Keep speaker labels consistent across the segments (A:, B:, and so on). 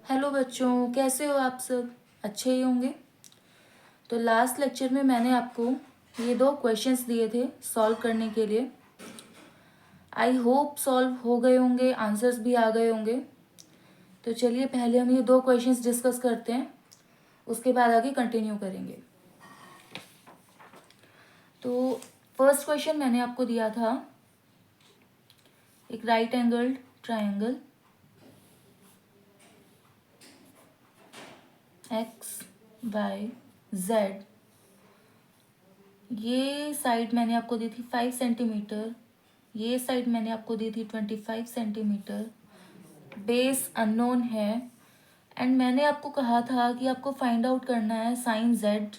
A: Hello बच्चों, कैसे हो आप सब? अच्छे ही होंगे। तो लास्ट लेक्चर में मैंने आपको ये दो क्वेश्चंस दिए थे सॉल्व करने के लिए। आई होप सॉल्व हो गए होंगे, आंसर्स भी आ गए होंगे। तो चलिए पहले हम ये दो क्वेश्चंस डिस्कस करते हैं, उसके बाद आगे कंटिन्यू करेंगे। तो फर्स्ट क्वेश्चन मैंने आपको दिया था, एक right angled triangle X Y Z, ये साइड मैंने आपको दी थी 5 सेंटीमीटर, ये साइड मैंने आपको दी थी 25 सेंटीमीटर। बेस अननोन है एंड मैंने आपको कहा था कि आपको फाइंड आउट करना है sine Z,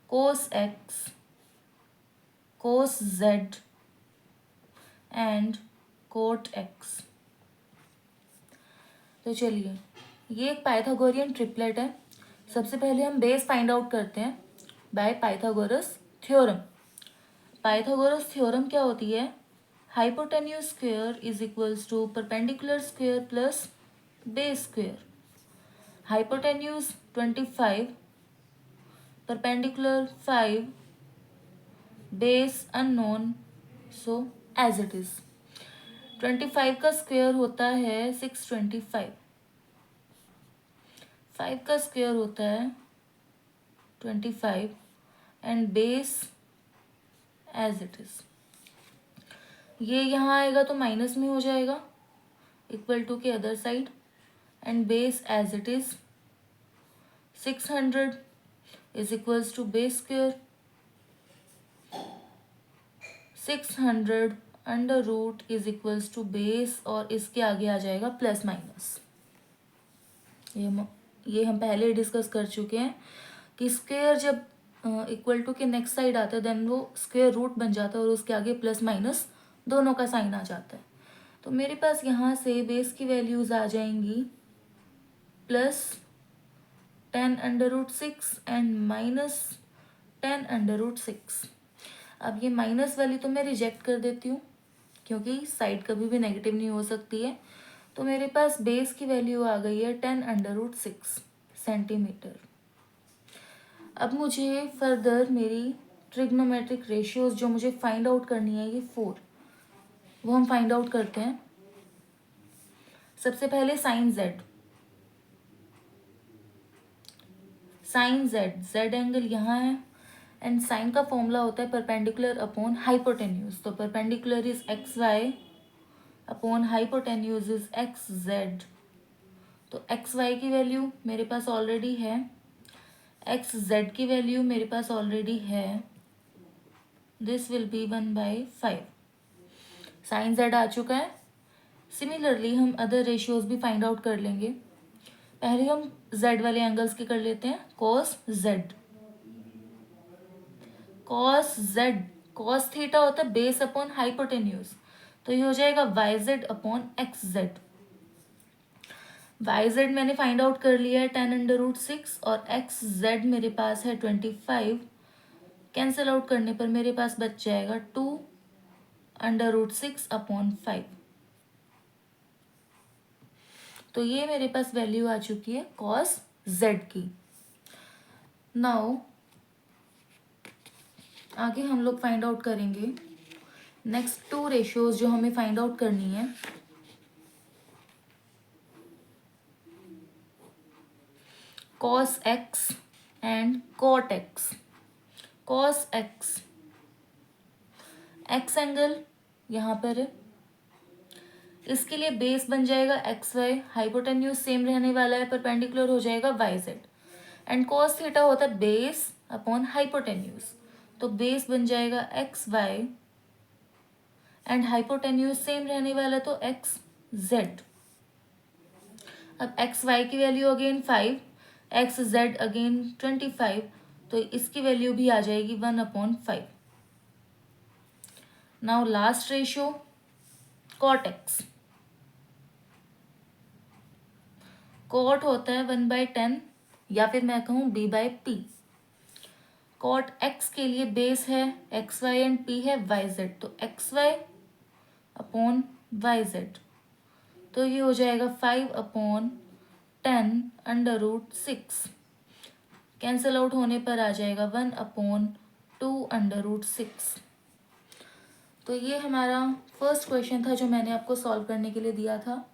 A: cos X, cos Z and cot X. तो चलिए, ये एक पाइथागोरियन ट्रिपलेट है। सबसे पहले हम बेस फाइंड आउट करते हैं by Pythagoras theorem. Pythagoras theorem क्या होती है? Hypotenuse square is equals to perpendicular square plus base square. Hypotenuse 25, perpendicular 5, base unknown, so as it is. 25 का स्क्वायर होता है 625, 5 का स्क्वायर होता है 25 and base as it is. ये यहाँ आएगा तो माइनस में हो जाएगा, इक्वल टू के other side, and base as it is 600 is equals to base square 600 under root is equals to base, और इसके आगे आ जाएगा प्लस माइनस। ये हम पहले ही डिस्कस कर चुके हैं कि स्क्वायर जब इक्वल टू के नेक्स्ट साइड आता है देन वो स्क्वायर रूट बन जाता है और उसके आगे प्लस माइनस दोनों का साइन आ जाता है। तो मेरे पास यहाँ से बेस की वैल्यूज आ जाएंगी +10√6 एंड -10√6। अब ये माइनस वाली तो मैं रिजेक्ट कर देती हूँ क्योंकि साइड कभी भी नेगेटिव नहीं हो सकती है। तो मेरे पास बेस की वैल्यू आ गई है 10√6 सेंटीमीटर। अब मुझे फर्दर मेरी ट्रिग्नोमेट्रिक रेशियोज जो मुझे फाइंड आउट करनी है, ये 4, वो हम फाइंड आउट करते हैं। सबसे पहले sine Z, sine Z, Z angle यहाँ है एंड साइन का फॉर्मूला होता है परपेंडिकुलर अपॉन हाइपोटेन्यूज। तो perpendicular is X Y upon hypotenuse is X Z. तो एक्स वाई की वैल्यू मेरे पास ऑलरेडी है, एक्स जेड की वैल्यू मेरे पास ऑलरेडी है, this will be 1/5। Sine Z आ चुका है। सिमिलरली हम अदर रेशियोज भी फाइंड आउट कर लेंगे। पहले हम जेड वाले एंगल्स के कर लेते हैं। Cos Z, cos Z, cos theta होता है बेस अपॉन हाइपोटेन्यूज, तो ये हो जाएगा Y Z upon X Z. Y Z मैंने फाइंड आउट कर लिया है 10√6 और एक्स जेड मेरे पास है 25। कैंसिल आउट करने पर मेरे पास बच जाएगा 2√6 अपॉन 5। तो ये मेरे पास वैल्यू आ चुकी है कॉस जेड की। नाउ आगे हम लोग फाइंड आउट करेंगे नेक्स्ट 2 रेशियोज जो हमें फाइंड आउट करनी है। Cos X and cot X. Cos X, X angle यहाँ पर है, इसके लिए बेस बन जाएगा एक्स वाई, हाइपोटेन्यूज सेम रहने वाला है, परपेंडिकुलर हो जाएगा Y Z, and cos theta होता है बेस अपॉन हाइपोटेन्यूज, तो बेस बन जाएगा X Y and hypotenuse same रहने वाला तो एक्स जेड। अब एक्स वाई की value again 5, X Z again 25, तो इसकी वैल्यू भी आ जाएगी 1/5। Now last ratio cot X. Cot होता है 1/10 या फिर मैं कहूँ b/p। कॉट एक्स के लिए बेस है एक्स वाई एंड p है वाई जेड, तो X Y upon Y Z, तो ये हो जाएगा 5/10 10√6 कैंसिल आउट होने पर आ जाएगा 1/2√6। तो ये हमारा फर्स्ट क्वेश्चन था जो मैंने आपको सॉल्व करने के लिए दिया था।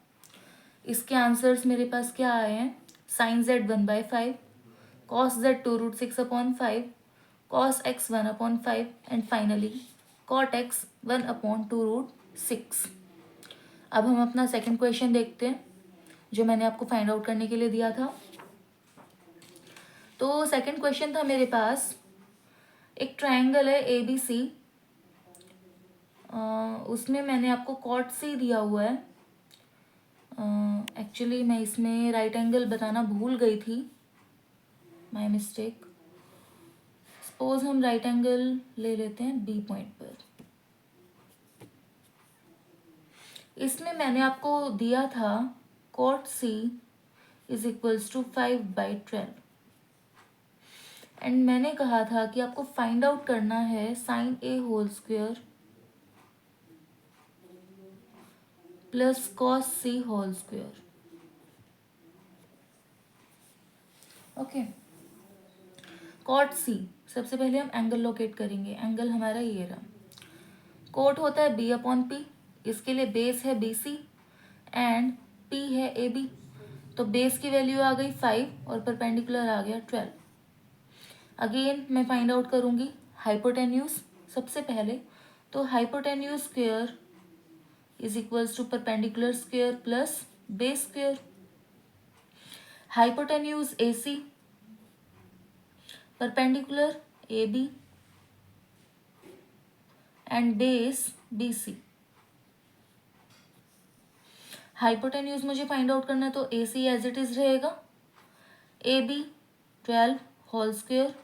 A: इसके आंसर्स मेरे पास क्या आए हैं, sine z 1/5, cos z 2√6/5, cos x 1/5 and finally cot x 1/2√6। अब हम अपना सेकंड क्वेश्चन देखते हैं जो मैंने आपको फाइंड आउट करने के लिए दिया था। तो सेकंड क्वेश्चन था मेरे पास, एक ट्रायंगल है ABC, उसमें मैंने आपको कॉट C दिया हुआ है। एक्चुअली मैं इसमें राइट एंगल बताना भूल गई थी, माय मिस्टेक। सपोज हम राइट एंगल ले लेते हैं B पॉइंट पर। इसमें मैंने आपको दिया था cot C is equals to 5/12 and मैंने कहा था कि आपको फाइंड आउट करना है sine A whole square plus cos C whole square. Okay, cot C, सबसे पहले हम एंगल लोकेट करेंगे। एंगल हमारा ये रहा, कोट होता है B/P, इसके लिए बेस है BC एंड P है AB। तो बेस की वैल्यू आ गई 5 और परपेंडिकुलर आ गया 12। अगेन मैं फाइंड आउट करूंगी हाइपोटेन्यूज सबसे पहले। तो hypotenuse square is equals to perpendicular square plus base square. Hypotenuse AC, perpendicular AB and base BC। Hypotenuse मुझे फाइंड आउट करना है तो AC एज इट इज रहेगा, AB 12 whole square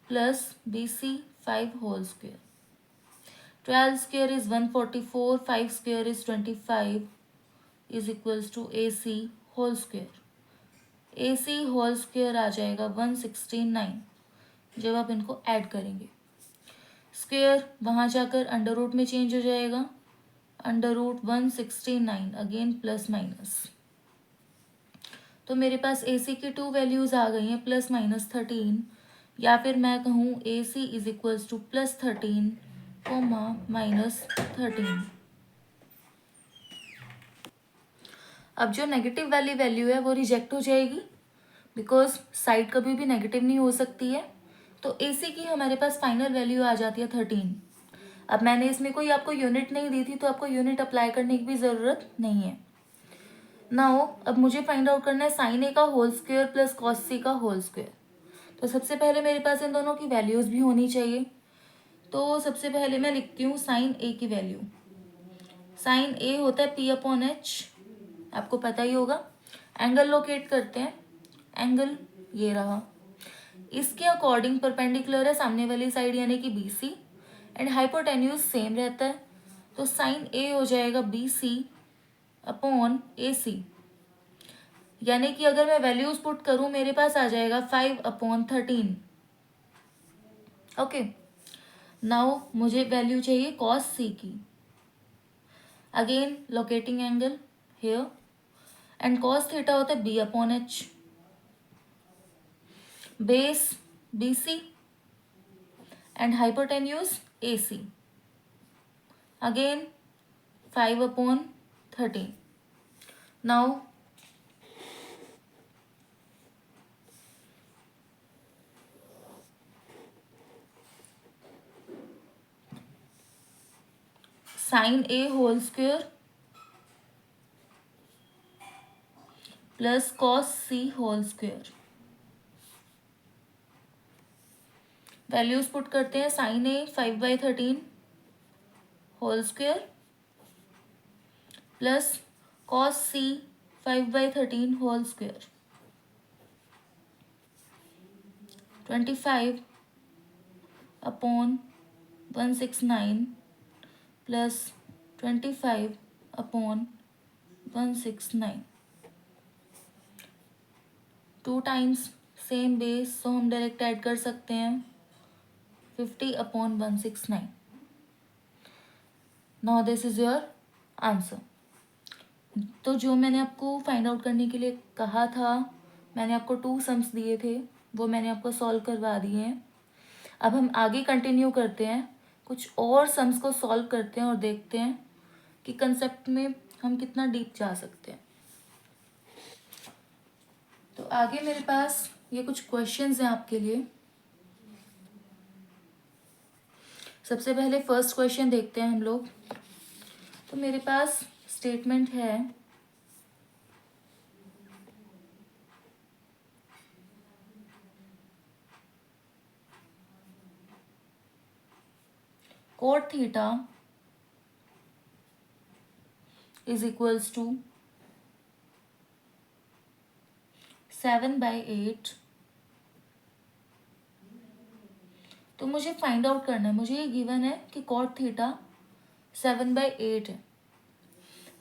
A: plus BC 5 whole square. 12 square is 144, 5 square is 25 is equals to AC whole square। AC whole square आ जाएगा 169 जब आप इनको add करेंगे। स्क्वेयर वहाँ जाकर अंडर रूट में चेंज हो जाएगा, under root 169 again plus minus. तो मेरे पास AC की 2 वैल्यूज आ गई हैं, +-13, या फिर मैं कहूँ AC इज इक्वल्स टू +13, -13। अब जो नेगेटिव वाली वैल्यू है वो रिजेक्ट हो जाएगी बिकॉज साइड कभी भी नेगेटिव नहीं हो सकती है। तो AC की हमारे पास फाइनल वैल्यू आ जाती है 13। अब मैंने इसमें कोई आपको यूनिट नहीं दी थी तो आपको यूनिट अप्लाई करने की भी ज़रूरत नहीं है। नाउ अब मुझे फाइंड आउट करना है साइन A का whole square plus cos C का होल स्क्वायर। तो सबसे पहले मेरे पास इन दोनों की वैल्यूज भी होनी चाहिए। तो सबसे पहले मैं लिखती हूँ साइन A की वैल्यू। साइन A होता है P/H, आपको पता ही होगा। एंगल लोकेट करते हैं, एंगल ये रहा, इसके अकॉर्डिंग परपेंडिकुलर है सामने वाली साइड यानी कि BC एंड हाइपोटेन्यूज सेम रहता है। तो साइन A हो जाएगा BC/AC, यानी कि अगर मैं वैल्यूज पुट करूं मेरे पास आ जाएगा 5/13। ओके, नाउ मुझे वैल्यू चाहिए कॉस C की। Again locating angle here and cos theta होता है B/H, base BC and hypotenuse AC। Again 5/13। Now sine A whole square plus cos C whole square. Values put करते हैं, sine A 5/13 whole square plus cos C 5/13 whole square. 25/169 plus 25/169। 2 times same base, so हम direct add कर सकते हैं 50/169। Now this is your answer. तो जो मैंने आपको फाइंड आउट करने के लिए कहा था, मैंने आपको 2 सम्स दिए थे, वो मैंने आपको सॉल्व करवा दिए हैं। अब हम आगे कंटिन्यू करते हैं, कुछ और सम्स को सॉल्व करते हैं और देखते हैं कि कंसेप्ट में हम कितना डीप जा सकते हैं। तो आगे मेरे पास ये कुछ क्वेश्चंस हैं आपके लिए। सबसे पहले फर्स्ट क्वेश्चन देखते हैं हम लोग। तो मेरे पास स्टेटमेंट है, cot theta is equals to 7/8। तो मुझे फाइंड आउट करना है, मुझे ये गिवन है कि cot थीटा 7/8 है।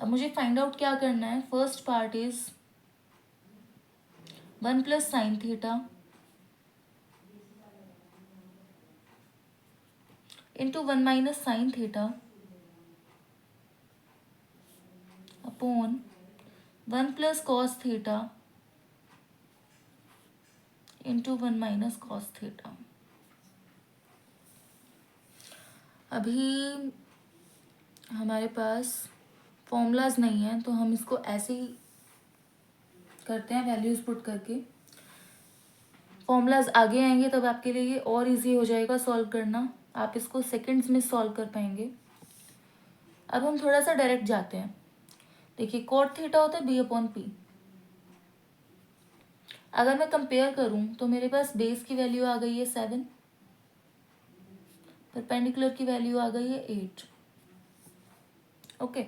A: अब मुझे फाइंड आउट क्या करना है, first part is 1 plus sine theta into 1 minus sine theta upon 1 plus cos theta into 1 minus cos theta. अभी हमारे पास फॉर्मूलाज नहीं है, तो हम इसको ऐसे ही करते हैं वैल्यूज पुट करके। फॉर्मूलाज आगे आएंगे तब आपके लिए ये और इजी हो जाएगा सॉल्व करना, आप इसको सेकंड्स में सॉल्व कर पाएंगे। अब हम थोड़ा सा डायरेक्ट जाते हैं। देखिए कॉट थीटा होता है b/p। अगर मैं कंपेयर करूं तो मेरे पास बेस की वैल्यू आ गई है 7, परपेंडिकुलर की वैल्यू आ गई है 8। ओके,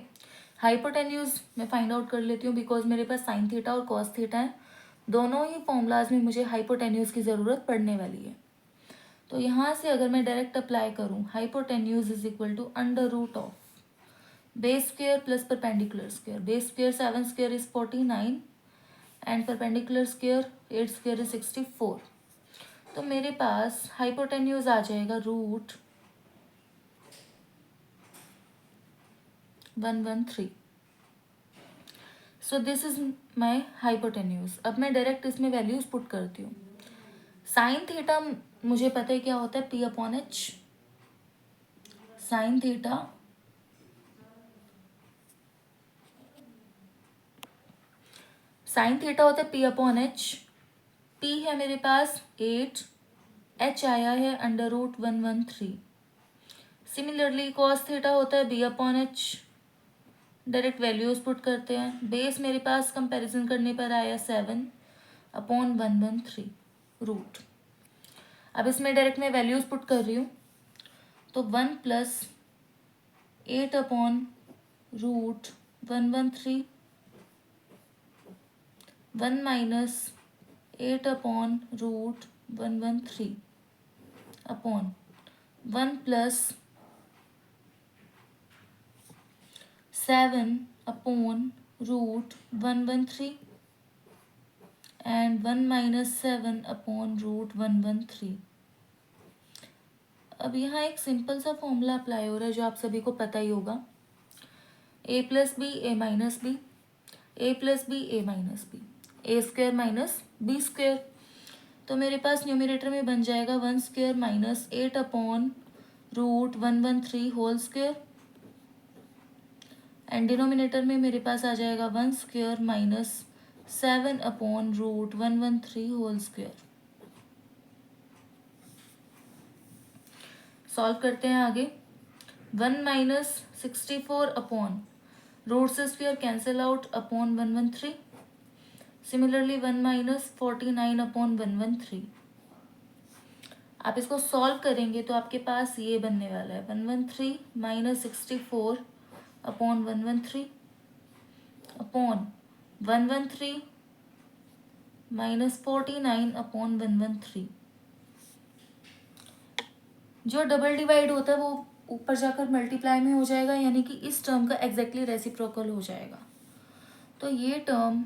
A: हाइपोटेन्यूज मैं फाइंड आउट कर लेती हूँ, बिकॉज मेरे पास साइन थीटा और कॉस थीटा है, दोनों ही फॉर्मूलाज में मुझे हाइपोटेन्यूज की ज़रूरत पड़ने वाली है। तो यहाँ से अगर मैं डायरेक्ट अप्लाई करूँ, hypotenuse is equal to under root of base square plus perpendicular square. Base square 7 square is 49 and perpendicular square 8 square is 64। तो मेरे पास हाइपोटेन्यूज आ जाएगा root 113। So this is my hypotenuse. अब मैं डायरेक्ट इसमें values put करती हूँ। साइन थीटा मुझे पता है क्या होता है, p/h। साइन थीटा होता है p/h। p है मेरे पास 8, h आया है under root 113। Similarly cos theta होता है b/h। डायरेक्ट वैल्यूज पुट करते हैं। बेस मेरे पास कंपैरिजन करने पर आया 7/113 रूट। अब इसमें डायरेक्ट मैं वैल्यूज पुट कर रही हूँ, तो 1 plus 8/√113, 1 minus 8/√113 upon 1 plus 7/√113 and 1 minus 7/√113। अब यहाँ एक सिंपल सा फॉर्मूला अप्लाई हो रहा है जो आप सभी को पता ही होगा, a plus B A minus B, a plus B A minus B, A square minus B square. तो मेरे पास न्यूमरेटर में बन जाएगा 1 square minus 8/√113 whole square and denominator में मेरे पास आ जाएगा 1 square minus 7/√113 whole square. Solve करते हैं आगे। 1 माइनस 64 अपॉन रूट से square cancel out upon 113। Similarly 1 minus 49/113। आप इसको सॉल्व करेंगे तो आपके पास ये बनने वाला है 113 minus 64 upon 113 upon 113 minus 49 upon 113। जो डबल डिवाइड होता है वो ऊपर जाकर मल्टीप्लाई में हो जाएगा, यानी कि इस टर्म का एग्जैक्टली रेसिप्रोकल हो जाएगा। तो ये टर्म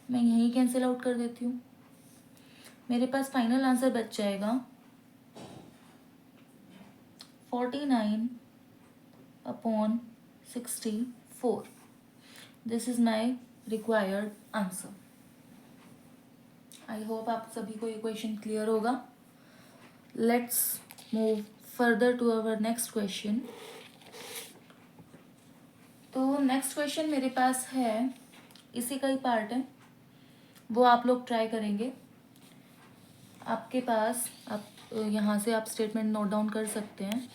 A: मैं यहीं कैंसिल आउट कर देती हूँ। मेरे पास फाइनल आंसर बच जाएगा 49/64 4. This is my required answer. I hope आप सभी को ये क्वेश्चन क्लियर होगा. Let's move further to our next question. तो नेक्स्ट क्वेश्चन मेरे पास है, इसी का ही पार्ट है, वो आप लोग ट्राई करेंगे. आपके पास आप यहाँ से आप स्टेटमेंट नोट डाउन कर सकते हैं.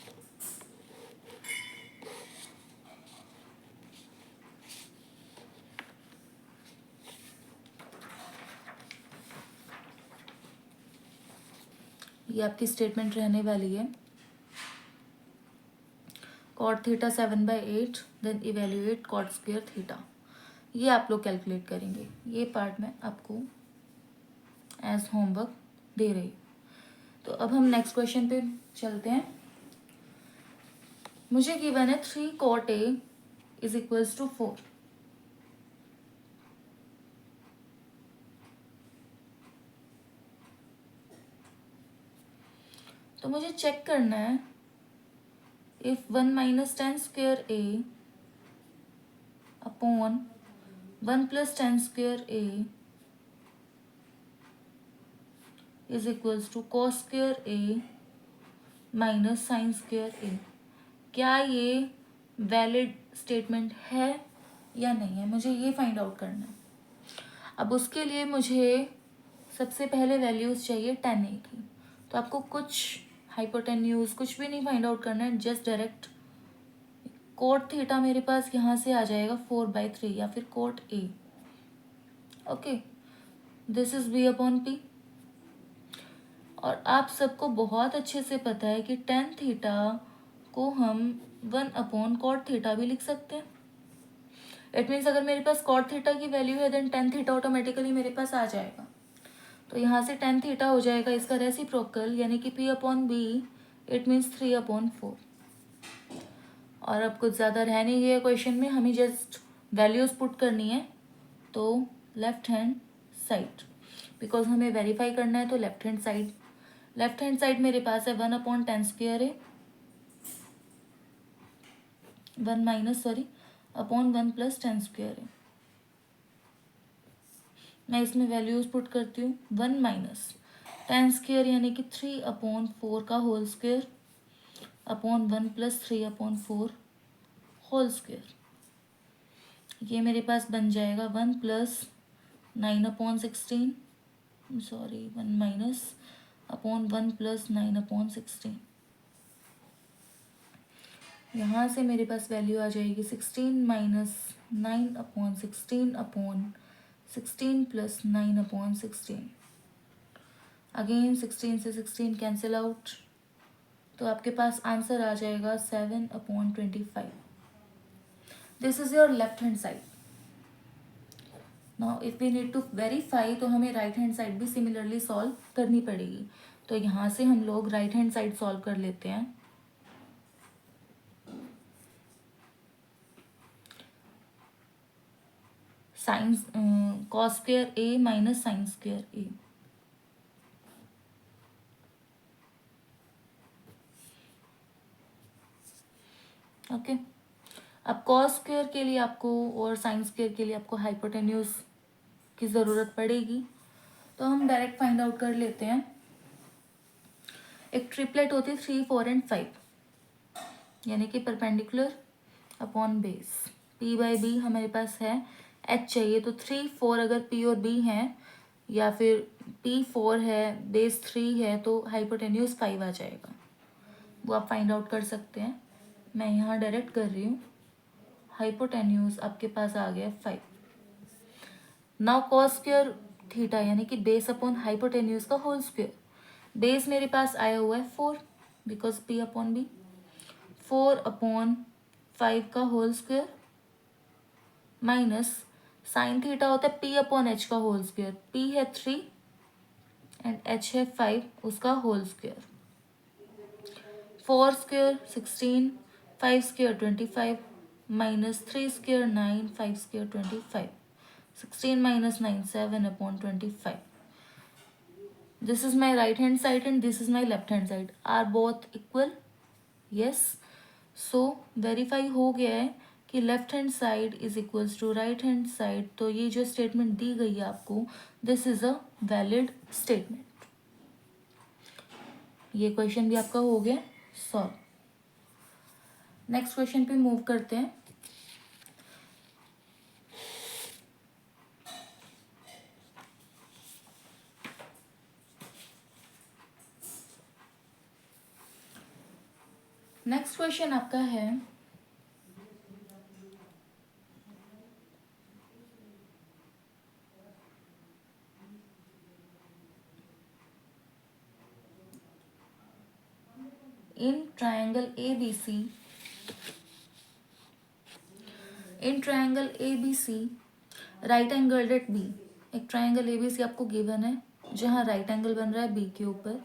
A: ये आपकी स्टेटमेंट रहने वाली है. Cot theta 7/8 then evaluate cot square theta. ये आप लोग कैलकुलेट करेंगे. ये पार्ट मैं आपको एज होमवर्क दे रही हूँ. तो अब हम नेक्स्ट क्वेश्चन पे चलते हैं. मुझे गिवन है 3 cot A is equals to 4. तो मुझे चेक करना है if 1 minus 10 square A upon 1 plus 10 square A is equals to cos square A minus sine square A. क्या ये वैलिड स्टेटमेंट है या नहीं है, मुझे ये फाइंड आउट करना है. अब उसके लिए मुझे सबसे पहले वैल्यूज़ चाहिए 10A की. तो आपको कुछ हाइपोटेन्यूज कुछ भी नहीं फाइंड आउट करना है, जस्ट डायरेक्ट कोट थीटा मेरे पास यहाँ से आ जाएगा 4/3 या फिर cot A. Okay, this is B upon P. और आप सबको बहुत अच्छे से पता है कि टेन थीटा को हम 1 अपॉन कॉट थीटा भी लिख सकते हैं. इट मीन्स अगर मेरे पास कॉट थीटा की वैल्यू है देन टेन थीटा ऑटोमेटिकली मेरे पास आ जाएगा. तो यहाँ से टेन थीटा हो जाएगा इसका रेसिप्रोकल यानी कि P upon B. It means 3/4. और अब कुछ ज़्यादा रह नहीं गया क्वेश्चन में, हमें जस्ट वैल्यूज़ पुट करनी है. तो लेफ्ट हैंड साइड, बिकॉज हमें वेरीफाई करना है, तो लेफ्ट हैंड साइड मेरे पास है 1/10 स्क्वायर है 1 माइनस अपॉन 1 प्लस 10 स्क्वायर है. मैं इसमें वैल्यूज पुट करती हूँ. 1 माइनस 10 स्क्वायर यानी कि 3/4 का whole square upon 1 plus 3/4 whole square. ये मेरे पास बन जाएगा 1 प्लस 9/16 1 माइनस अपॉन 1 प्लस 9/16. यहाँ से मेरे पास वैल्यू आ जाएगी 16 माइनस 9/16 अपॉन 16 प्लस 9/16. अगेन 16 से 16 कैंसिल आउट, तो आपके पास आंसर आ जाएगा 7/25. This is your left hand side. Now if we need to verify, तो हमें राइट हैंड साइड भी सिमिलरली सॉल्व करनी पड़ेगी. तो यहाँ से हम लोग राइट हैंड साइड सॉल्व कर लेते हैं. Science cos square A minus sine square A. Okay, अब कॉस स्क्वायर के लिए आपको और साइन स्क्वायर के लिए आपको हाइपोटेन्यूज की ज़रूरत पड़ेगी. तो हम डायरेक्ट फाइंड आउट कर लेते हैं. एक ट्रिपलेट होती है 3, 4 एंड 5, यानी कि परपेंडिकुलर अपॉन बेस. P/B हमारे पास है, H चाहिए. तो 3, 4 अगर P और B हैं या फिर P 4 है बेस 3 है तो हाइपोटेन्यूज 5 आ जाएगा. वो आप फाइंड आउट कर सकते हैं. मैं यहाँ डायरेक्ट कर रही हूँ. हाइपोटेन्यूज आपके पास आ गया 5. नाउ कॉस स्क्वायर थीटा यानी कि बेस अपॉन हाइपोटेन्यूज का होल स्क्वायर. बेस मेरे पास आया हुआ है 4 बिकॉज P अपॉन B. 4/5 का whole square minus sine theta होता है P अपॉन H का होल स्क्वायर. P है 3 एंड H है 5, उसका whole square. 4 square 16, 5 square 25 minus 3 square 9, 5 square 25. 16 minus 9 7/25. This is my right hand side and this is my left hand side. Are both equal? Yes. So verify हो गया है कि left hand side is equals to right hand side, तो ये जो statement दी गई है आपको, this is a valid statement. ये क्वेश्चन भी आपका हो गया सॉल्व। नेक्स्ट क्वेश्चन पे मूव करते हैं। नेक्स्ट क्वेश्चन आपका है in triangle ABC right angled at B. एक ट्रायंगल ABC आपको गिवन है जहां राइट एंगल बन रहा है बी के ऊपर।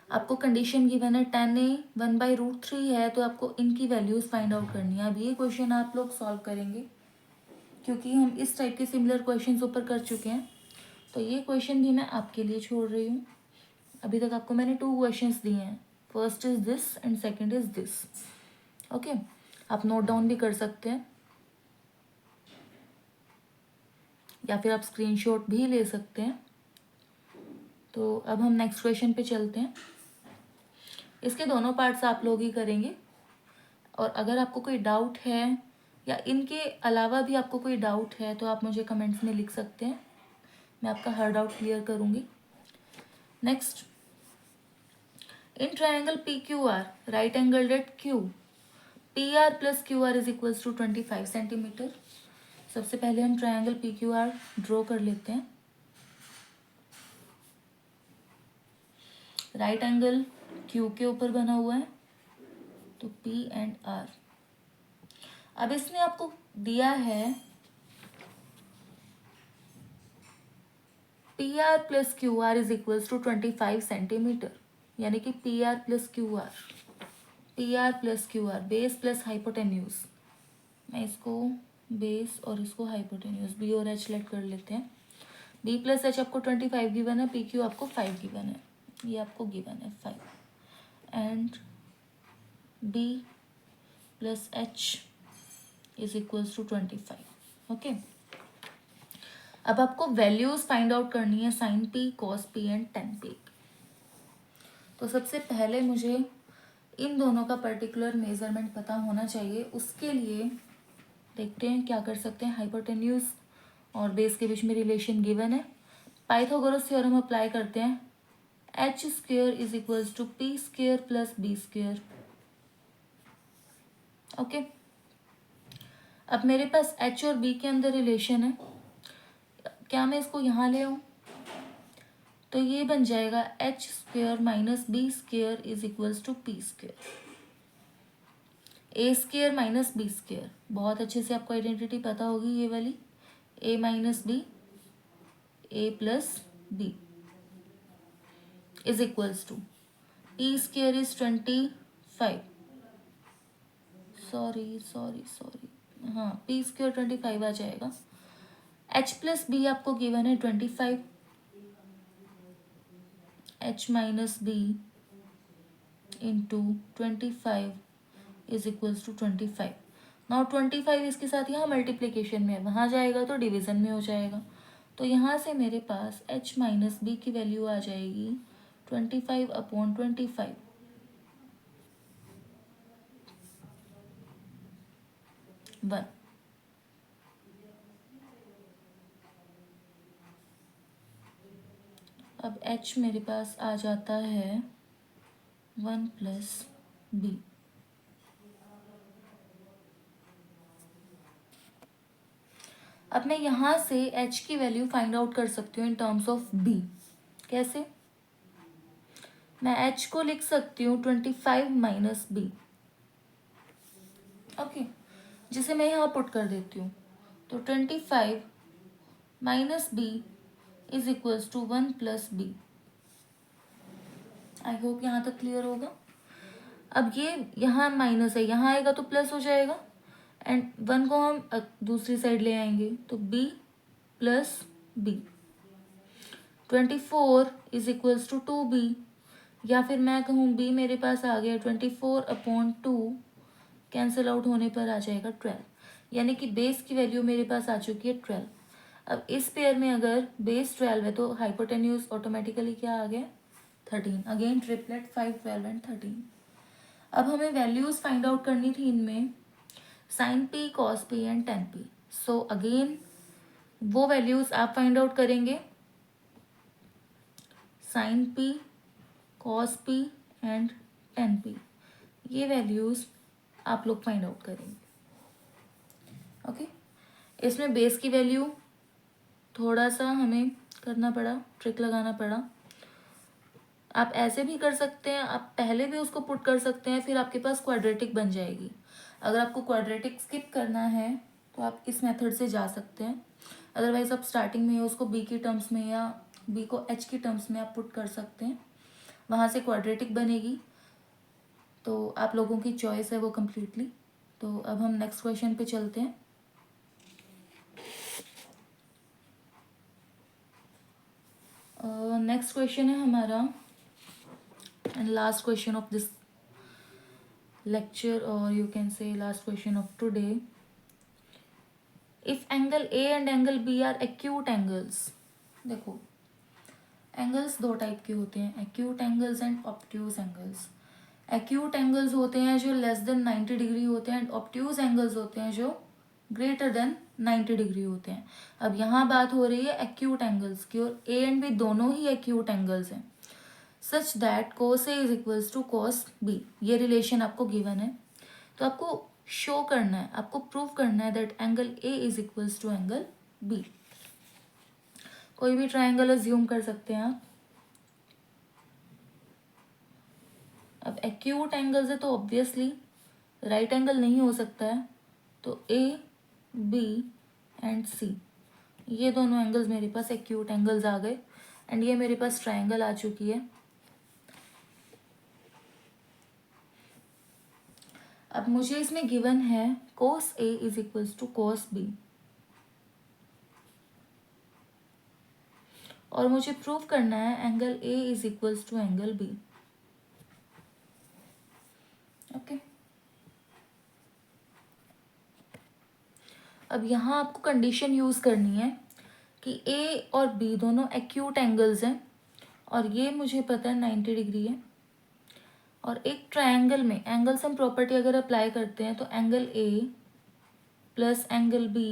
A: आपको कंडीशन गिवन है tan a 1/√3 है, तो आपको इनकी वैल्यूज फाइंड आउट करनी है। अब ये क्वेश्चन आप लोग सॉल्व करेंगे क्योंकि हम इस टाइप के सिमिलर क्वेश्चन ऊपर कर चुके हैं, तो ये क्वेश्चन भी मैं आपके लिए छोड़ रही हूँ। अभी तक आपको मैंने 2 क्वेश्चंस दिए हैं, first is this and second is this. Okay, आप नोट डाउन भी कर सकते हैं या फिर आप स्क्रीनशॉट भी ले सकते हैं। तो अब हम नेक्स्ट क्वेश्चन पे चलते हैं। इसके दोनों पार्ट्स आप लोग ही करेंगे, और अगर आपको कोई डाउट है या इनके अलावा भी आपको कोई डाउट है तो आप मुझे कमेंट्स में लिख सकते हैं, मैं आपका हर डाउट क्लियर करूँगी। Next, in triangle PQR right angled at Q, PR plus QR is equals to 25 centimetre. सबसे पहले हम ट्रायंगल PQR ड्रॉ कर लेते हैं। राइट एंगल Q के ऊपर बना हुआ है, तो P एंड R। अब इसने आपको दिया है PR plus QR is equals to 25 centimetre, यानी कि PR plus QR, base plus hypotenuse. मैं इसको बेस और इसको हाइपोटेन्यूज B और H लेट कर लेते हैं। B प्लस H आपको 25 गिवन है, PQ आपको 5 गिवन है, ये आपको गिवन है 5, and B plus H is equals to 25। Okay, अब आपको वैल्यूज फाइंड आउट करनी है sine P, cos P and tan P। तो सबसे पहले मुझे इन दोनों का पर्टिकुलर मेजरमेंट पता होना चाहिए। उसके लिए देखते हैं क्या कर सकते हैं। हाइपोटेन्यूज और बेस के बीच में रिलेशन गिवन है, पाइथागोरस थ्योरम अप्लाई करते हैं। H square is equals to P square plus B square. Okay, अब मेरे पास H और B के अंदर रिलेशन है, क्या मैं इसको यहाँ ले आऊँ, तो ये बन जाएगा H square minus B square is equals to P square. A square minus B square, बहुत अच्छे से आपको आइडेंटिटी पता होगी ये वाली, A minus B, A plus B is equals to P square is 25, sorry हाँ, P स्क्वेयर 25 आ जाएगा। H प्लस B आपको गिवन है 25, H minus B into 25 is equals to 25। Now 25 इसके साथ यहाँ मल्टीप्लीकेशन में है, वहाँ जाएगा तो डिवीजन में हो जाएगा, तो यहाँ से मेरे पास H माइनस B की वैल्यू आ जाएगी 25/25। वन। अब H मेरे पास आ जाता है 1 प्लस B। अब मैं यहाँ से H की वैल्यू फाइंड आउट कर सकती हूँ इन टर्म्स ऑफ B। कैसे? मैं H को लिख सकती हूँ 25 माइनस B। ओके, जिसे मैं यहाँ पुट कर देती हूँ, तो 25 minus B is equals to 1 plus B। I hope यहाँ तक क्लियर होगा। अब ये यहाँ माइनस है, यहाँ आएगा तो प्लस हो जाएगा, एंड 1 को हम दूसरी साइड ले आएंगे तो B plus B। 24 is equals to 2B, या फिर मैं कहूँ B मेरे पास आ गया 24/2, कैंसिल आउट होने पर आ जाएगा 12। यानी कि बेस की वैल्यू मेरे पास आ चुकी है 12। अब इस पेयर में अगर बेस 12 है तो हाइपोटेन्यूज ऑटोमेटिकली क्या आ गया 13। Again triplet 5, 12 and 13। अब हमें वैल्यूज फाइंड आउट करनी थी इनमें sine P, cos P and tan P. So again वो वैल्यूज आप फाइंड आउट करेंगे sine P, cos P and tan P. ये वैल्यूज आप लोग फाइंड आउट करेंगे। ओके इसमें बेस की वैल्यू थोड़ा सा हमें करना पड़ा, ट्रिक लगाना पड़ा। आप ऐसे भी कर सकते हैं, आप पहले भी उसको पुट कर सकते हैं, फिर आपके पास क्वाड्रेटिक बन जाएगी। अगर आपको क्वाड्रेटिक स्किप करना है तो आप इस मेथड से जा सकते हैं। अदरवाइज आप स्टार्टिंग में उसको बी की टर्म्स में या बी को एच की टर्म्स में आप पुट कर सकते हैं, वहाँ से क्वाड्रेटिक बनेगी। तो आप लोगों की चॉइस है वो कम्प्लीटली। तो अब हम नेक्स्ट क्वेश्चन पे चलते हैं। नेक्स्ट क्वेश्चन है हमारा and last question of this lecture, or you can say last question of today. If angle A and angle B are acute angles, देखो एंगल्स दो टाइप के होते हैं, acute angles and obtuse angles. Acute angles होते हैं जो less than 90 degree होते हैं एंड ऑब्ट्यूज एंगल्स होते हैं जो ग्रेटर देन 90 डिग्री होते हैं। अब यहाँ बात हो रही है एक्यूट एंगल्स की, और ए एंड बी दोनों ही एक्यूट एंगल्स हैं such that cos A is equals to cos B। ये रिलेशन आपको गिवन है, तो आपको शो करना है, आपको प्रूव करना है that angle A is equals to angle B। कोई भी ट्राइंगल अज्यूम कर सकते हैं आप। अब एक्यूट एंगल्स है तो ऑब्वियसली राइट एंगल नहीं हो सकता है, तो A, B एंड C ये दोनों एंगल्स मेरे पास एक्यूट एंगल्स आ गए एंड ये मेरे पास ट्राइंगल आ चुकी है। अब मुझे इसमें गिवन है cos A is equals to cos B, और मुझे प्रूव करना है angle A is equals to angle B। Okay अब यहाँ आपको कंडीशन यूज करनी है कि A और B दोनों एक्यूट एंगल्स हैं और ये मुझे पता है 90 डिग्री है, और एक ट्रायंगल में एंगल सम प्रॉपर्टी अगर अप्लाई करते हैं तो angle A plus angle B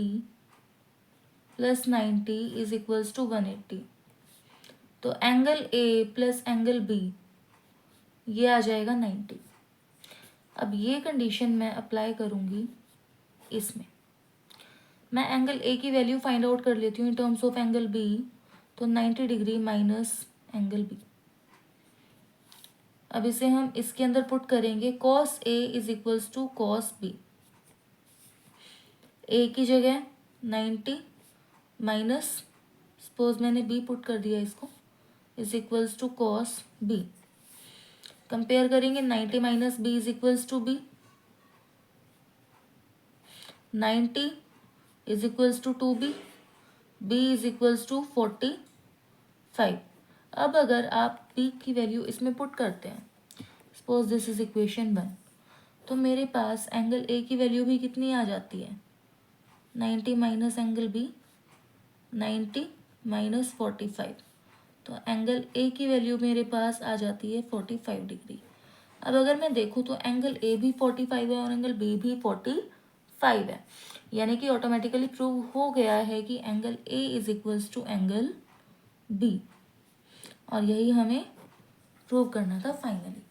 A: plus 90 is equals to 180। तो angle A plus angle B ये आ जाएगा 90। अब ये कंडीशन मैं अप्लाई करूँगी इसमें, मैं एंगल A की वैल्यू फाइंड आउट कर लेती हूँ in terms of angle B, तो 90 डिग्री माइनस एंगल B। अब इसे हम इसके अंदर पुट करेंगे cos A is equals to cos B। A की जगह 90 माइनस सपोज मैंने B पुट कर दिया इसको, is equals to cos B। Compare करेंगे 90 minus B is equals to B, 90 is equals to 2B, B is equals to 45। अब अगर आप B की वैल्यू इसमें पुट करते हैं, सपोज दिस इज इक्वेशन 1, तो मेरे पास एंगल A की वैल्यू भी कितनी आ जाती है 90 माइनस एंगल B, 90 माइनस 45, तो एंगल A की वैल्यू मेरे पास आ जाती है 45 डिग्री। अब अगर मैं देखूँ तो एंगल A भी 45 है और एंगल B भी 45 है, यानी कि ऑटोमेटिकली प्रूव हो गया है कि angle A is equals to angle B, और यही हमें प्रूव करना था फाइनली।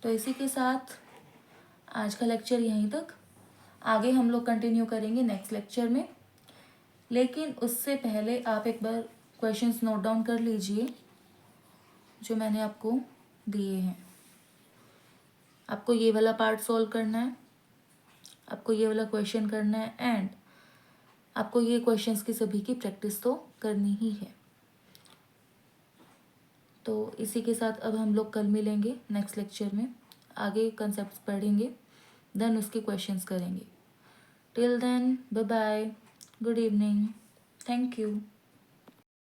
A: तो इसी के साथ आज का लेक्चर यहीं तक, आगे हम लोग कंटिन्यू करेंगे नेक्स्ट लेक्चर में, लेकिन उससे पहले आप एक बार क्वेश्चंस नोट डाउन कर लीजिए जो मैंने आपको दिए हैं। आपको ये वाला पार्ट सॉल्व करना है, आपको ये वाला क्वेश्चन करना है एंड आपको ये क्वेश्चंस की सभी की प्रैक्टिस तो करनी ही है। तो इसी के साथ अब हम लोग कल मिलेंगे नेक्स्ट लेक्चर में, आगे कंसेप्ट्स पढ़ेंगे देन उसके क्वेश्चंस करेंगे। Till then bye bye, good evening, thank you.